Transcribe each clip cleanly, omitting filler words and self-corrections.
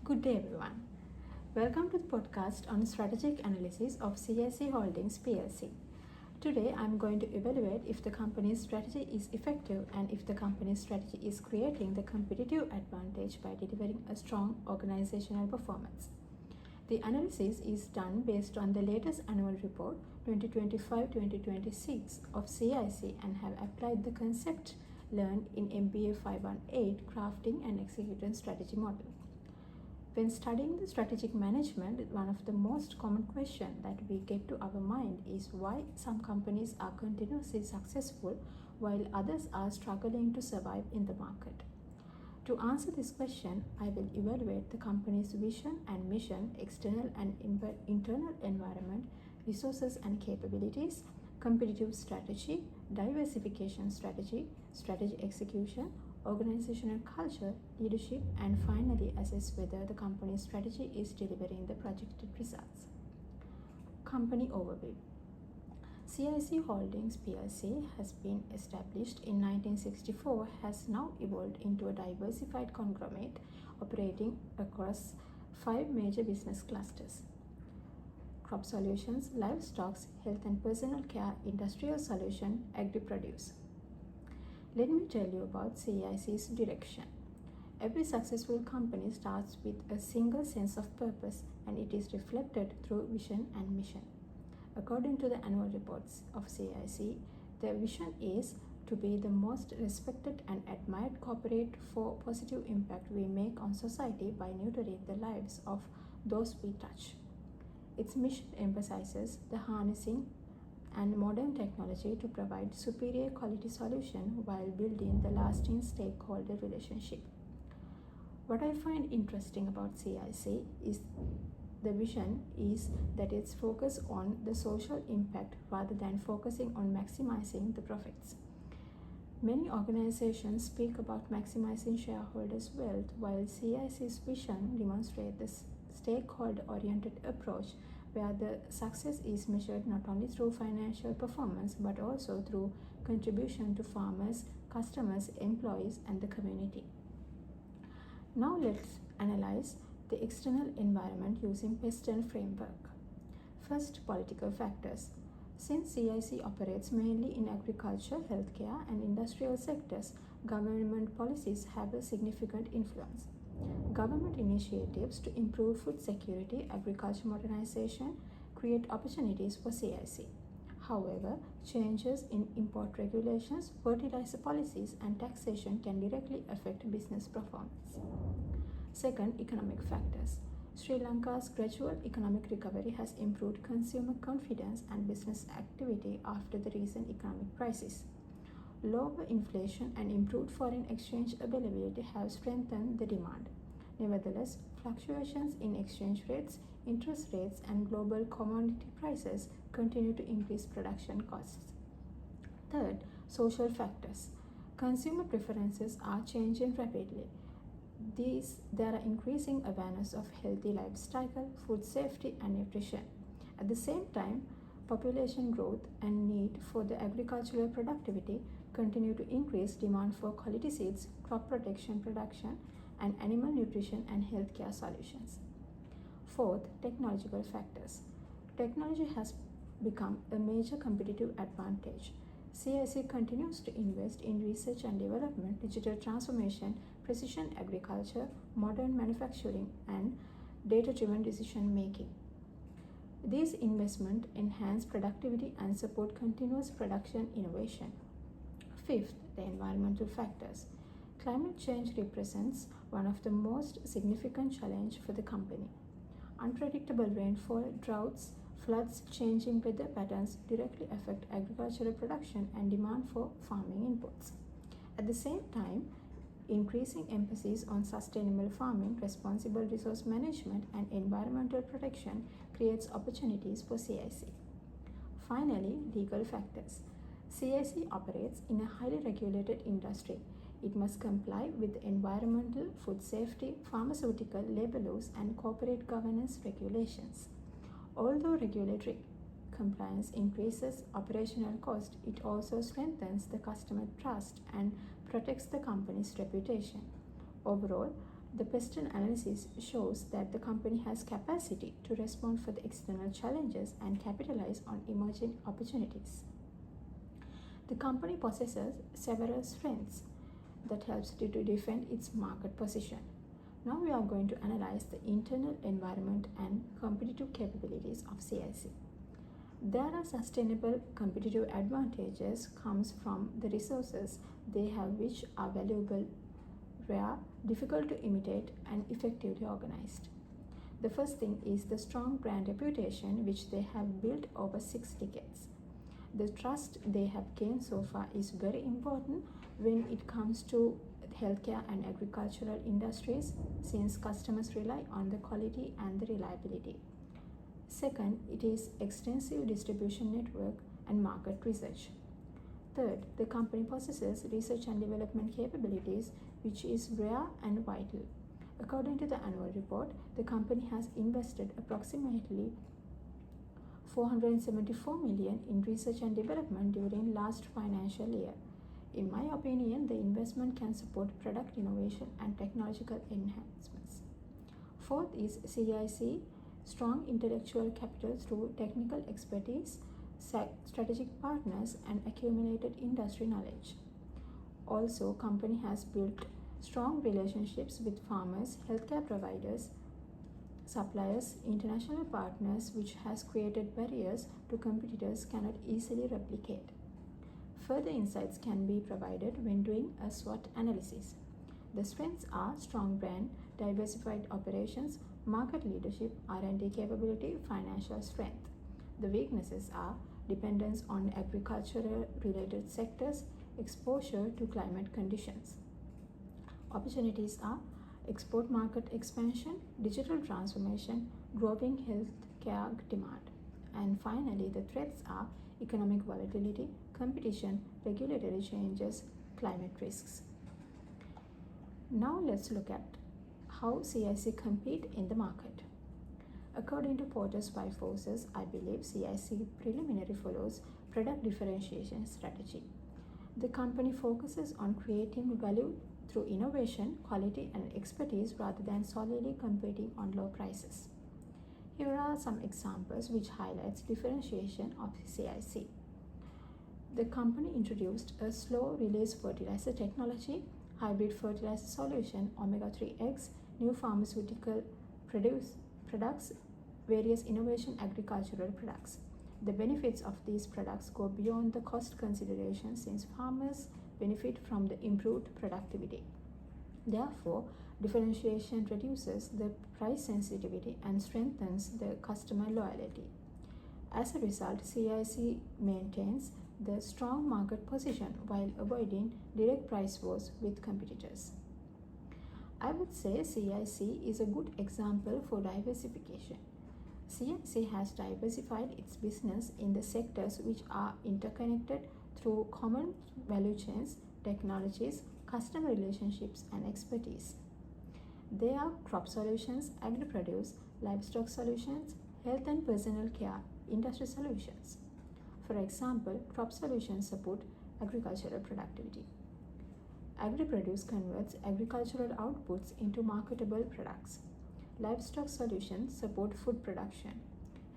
Good day, everyone. Welcome to the podcast on strategic analysis of CIC Holdings PLC. Today, I'm going to evaluate if the company's strategy is effective and if the company's strategy is creating the competitive advantage by delivering a strong organizational performance. The analysis is done based on the latest annual report 2025-2026 of CIC and have applied the concept learned in MBA 518 Crafting and Executing Strategy Model. When studying the strategic management, one of the most common questions that we get to our mind is why some companies are continuously successful while others are struggling to survive in the market. To answer this question, I will evaluate the company's vision and mission, external and internal environment, resources and capabilities, competitive strategy, diversification strategy, strategy execution, organizational culture, leadership, and finally assess whether the company's strategy is delivering the projected results. Company overview. CIC Holdings plc has been established in 1964, has now evolved into a diversified conglomerate operating across 5 major business clusters: crop solutions, livestock, health and personal care, industrial solution, agri-produce. Let me tell you about CIC's direction. Every successful company starts with a single sense of purpose, and it is reflected through vision and mission. According to the annual reports of CIC, their vision is to be the most respected and admired corporate for positive impact we make on society by nurturing the lives of those we touch. Its mission emphasizes the harnessing and modern technology to provide superior quality solution while building the lasting stakeholder relationship. What I find interesting about CIC is the vision is that it's focused on the social impact rather than focusing on maximizing the profits. Many organizations speak about maximizing shareholders' wealth, while CIC's vision demonstrates the stakeholder-oriented approach where the success is measured not only through financial performance but also through contribution to farmers, customers, employees, and the community. Now let's analyze the external environment using PESTEN framework. First, political factors. Since CIC operates mainly in agriculture, healthcare, and industrial sectors, government policies have a significant influence. Government initiatives to improve food security, agriculture modernization create opportunities for CIC. However, changes in import regulations, fertilizer policies, and taxation can directly affect business performance. Second, economic factors. Sri Lanka's gradual economic recovery has improved consumer confidence and business activity after the recent economic crisis. Lower inflation and improved foreign exchange availability have strengthened the demand. Nevertheless, fluctuations in exchange rates, interest rates, and global commodity prices continue to increase production costs. Third, social factors. Consumer preferences are changing rapidly. There are increasing awareness of healthy lifestyle, food safety, and nutrition. At the same time, population growth and need for the agricultural productivity continue to increase demand for quality seeds, crop protection production, and animal nutrition and healthcare solutions. Fourth, technological factors. Technology has become a major competitive advantage. CIC continues to invest in research and development, digital transformation, precision agriculture, modern manufacturing, and data-driven decision making. These investments enhance productivity and support continuous production innovation. Fifth, the environmental factors. Climate change represents one of the most significant challenges for the company. Unpredictable rainfall, droughts, floods, changing weather patterns directly affect agricultural production and demand for farming inputs. At the same time, increasing emphasis on sustainable farming, responsible resource management, and environmental protection creates opportunities for CIC. Finally, legal factors. CIC operates in a highly regulated industry. It must comply with environmental, food safety, pharmaceutical, labor laws, and corporate governance regulations. Although regulatory compliance increases operational cost, it also strengthens the customer trust and protects the company's reputation. Overall, The Preston analysis shows that the company has capacity to respond for the external challenges and capitalize on emerging opportunities. The company possesses several strengths that helps it to defend its market position. Now we are going to analyze the internal environment and competitive capabilities of CIC. There are sustainable competitive advantages comes from the resources they have which are valuable, rare, difficult to imitate and effectively organized. The first thing is the strong brand reputation which they have built over 6 decades. The trust they have gained so far is very important when it comes to healthcare and agricultural industries since customers rely on the quality and the reliability. Second, it is extensive distribution network and market research. Third, the company possesses research and development capabilities which is rare and vital. According to the annual report, the company has invested approximately 474 million in research and development during last financial year. In my opinion, the investment can support product innovation and technological enhancements. Fourth is CIC strong intellectual capital through technical expertise, strategic partners and accumulated industry knowledge. Also, company has built strong relationships with farmers, healthcare providers, suppliers, international partners which has created barriers to competitors cannot easily replicate. Further insights can be provided when doing a SWOT analysis. The strengths are strong brand, diversified operations, market leadership, R&D capability, financial strength. The weaknesses are dependence on agricultural related sectors, exposure to climate conditions. Opportunities are export market expansion, digital transformation, growing healthcare demand. And finally, the threats are economic volatility, competition, regulatory changes, climate risks. Now let's look at how CIC compete in the market. According to Porter's Five Forces, I believe CIC preliminary follows product differentiation strategy. The company focuses on creating value through innovation, quality and expertise rather than solely competing on low prices. Here are some examples which highlights differentiation of CIC. The company introduced a slow release fertilizer technology, hybrid fertilizer solution, omega-3X, new pharmaceutical products, various innovation agricultural products. The benefits of these products go beyond the cost consideration since farmers benefit from the improved productivity. Therefore, differentiation reduces the price sensitivity and strengthens the customer loyalty. As a result, CIC maintains the strong market position while avoiding direct price wars with competitors. I would say CIC is a good example for diversification. CIC has diversified its business in the sectors which are interconnected through common value chains, technologies, customer relationships, and expertise. They are crop solutions, agri-produce, livestock solutions, health and personal care, industry solutions. For example, crop solutions support agricultural productivity. Agri-produce converts agricultural outputs into marketable products. Livestock solutions support food production.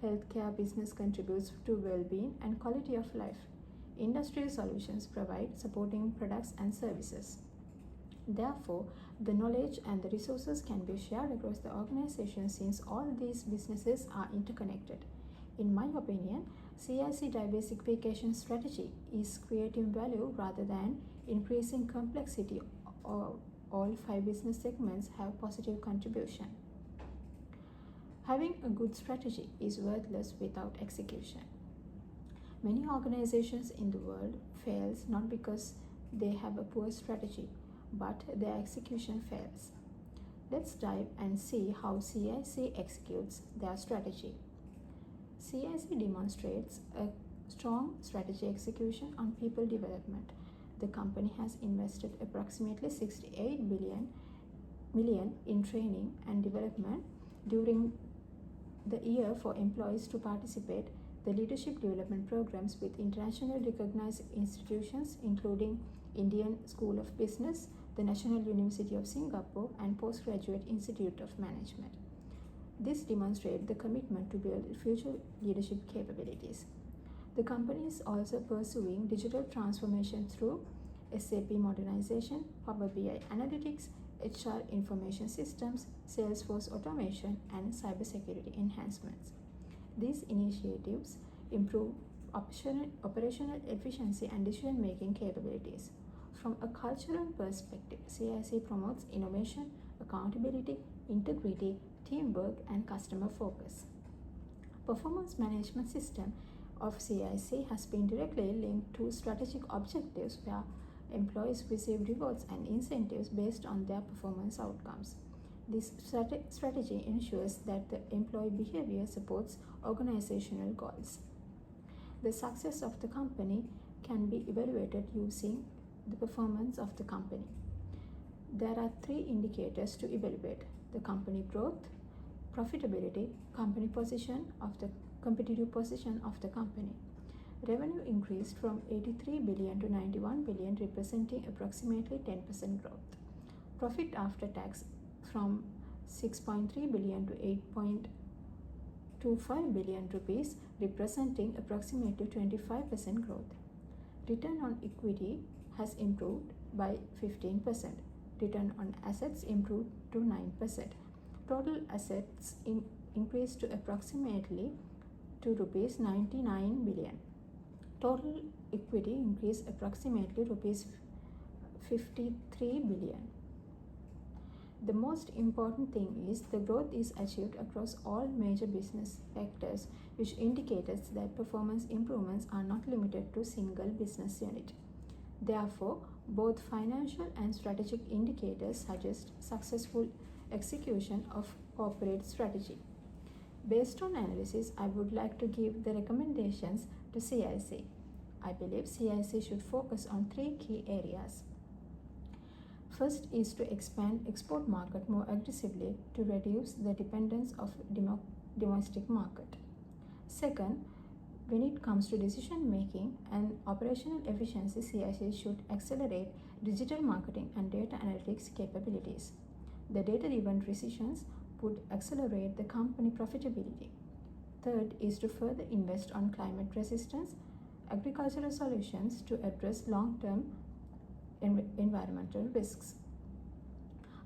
Healthcare business contributes to well-being and quality of life. Industrial solutions provide supporting products and services. Therefore, the knowledge and the resources can be shared across the organization since all these businesses are interconnected. In my opinion, CIC diversification strategy is creating value rather than increasing complexity. All 5 business segments have positive contribution. Having a good strategy is worthless without execution. Many organizations in the world fails not because they have a poor strategy, but their execution fails. Let's dive and see how CIC executes their strategy. CIC demonstrates a strong strategy execution on people development. The company has invested approximately 68 million in training and development during the year for employees to participate the leadership development programs with internationally recognized institutions including Indian School of Business, the National University of Singapore, and Postgraduate Institute of Management. This demonstrates the commitment to build future leadership capabilities. The company is also pursuing digital transformation through SAP modernization, Power BI analytics, HR information systems, Salesforce automation, and cybersecurity enhancements. These initiatives improve operational efficiency and decision-making capabilities. From a cultural perspective, CIC promotes innovation, accountability, integrity, teamwork, and customer focus. Performance management system of CIC has been directly linked to strategic objectives where employees receive rewards and incentives based on their performance outcomes. This strategy ensures that the employee behavior supports organizational goals. The success of the company can be evaluated using the performance of the company. There are 3 indicators to evaluate: the company growth, profitability, competitive position of the company. Revenue increased from 83 billion to 91 billion, representing approximately 10% growth. Profit after tax from 6.3 billion to 8.25 billion rupees, representing approximately 25% growth. Return on equity has improved by 15%. Return on assets improved to 9%. Total assets increased to approximately to rupees 99 billion. Total equity increased approximately rupees 53 billion. The most important thing is the growth is achieved across all major business sectors, which indicates that performance improvements are not limited to single business unit. Therefore, both financial and strategic indicators suggest successful execution of corporate strategy. Based on analysis, I would like to give the recommendations to CIC. I believe CIC should focus on 3 key areas. First is to expand export market more aggressively to reduce the dependence of domestic market. Second, when it comes to decision making and operational efficiency, CIC should accelerate digital marketing and data analytics capabilities. The data-driven decisions would accelerate the company profitability. Third is to further invest on climate resistance, agricultural solutions to address long-term environmental risks.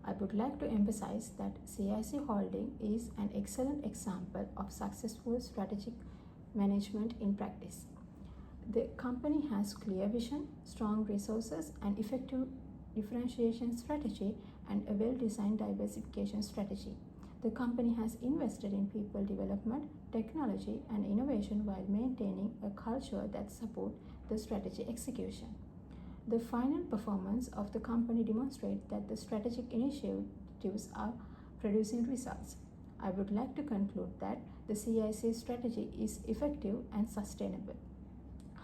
I would like to emphasize that CIC Holding is an excellent example of successful strategic management in practice. The company has clear vision, strong resources, and effective differentiation strategy, and a well-designed diversification strategy. The company has invested in people development, technology, and innovation while maintaining a culture that supports the strategy execution. The final performance of the company demonstrates that the strategic initiatives are producing results. I would like to conclude that the CIC strategy is effective and sustainable.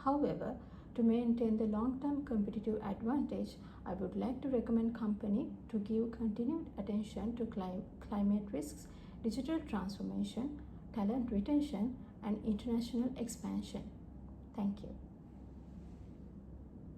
However, to maintain the long-term competitive advantage, I would like to recommend company to give continued attention to climate risks, digital transformation, talent retention, and international expansion. Thank you.